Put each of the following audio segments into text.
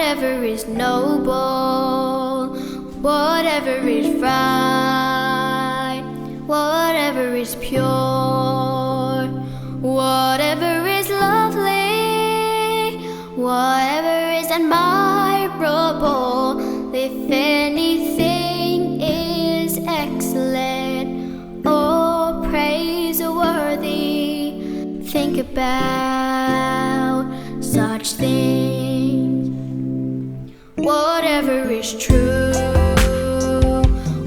whatever is noble, whatever is right, whatever is pure, whatever is lovely, whatever is admirable, if anything is excellent or praiseworthy, think about such things. Whatever is true,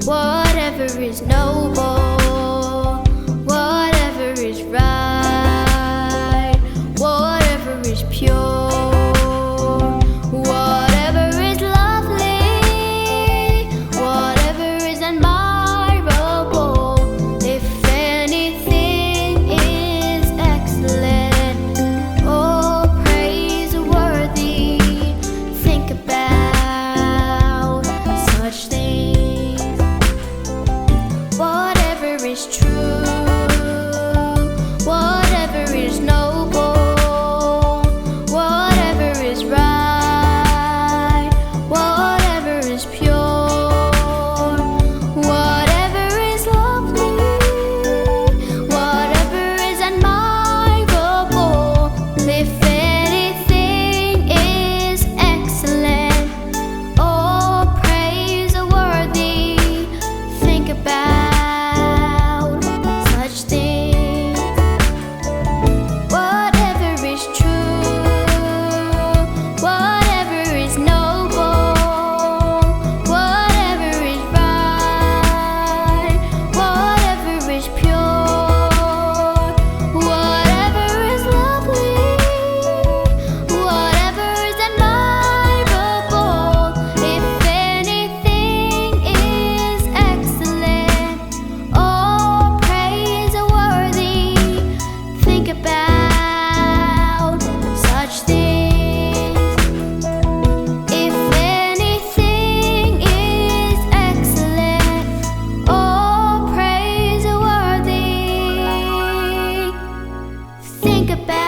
whatever is noble, whatever is right, whatever is pure, whatever is lovely, whatever is admirable, if anything is excellent or praiseworthy, think about such things. Whatever is true, whatever is noble, whatever is right, whatever is pure, whatever is lovely, whatever is admirable, if anything is excellent or praiseworthy, think about such things. Whatever is true, whatever is noble, whatever is right, whatever is pure, whatever is lovely, whatever is admirable, if anything is excellent or praiseworthy, think about such things. If anything is excellent or praiseworthy, think about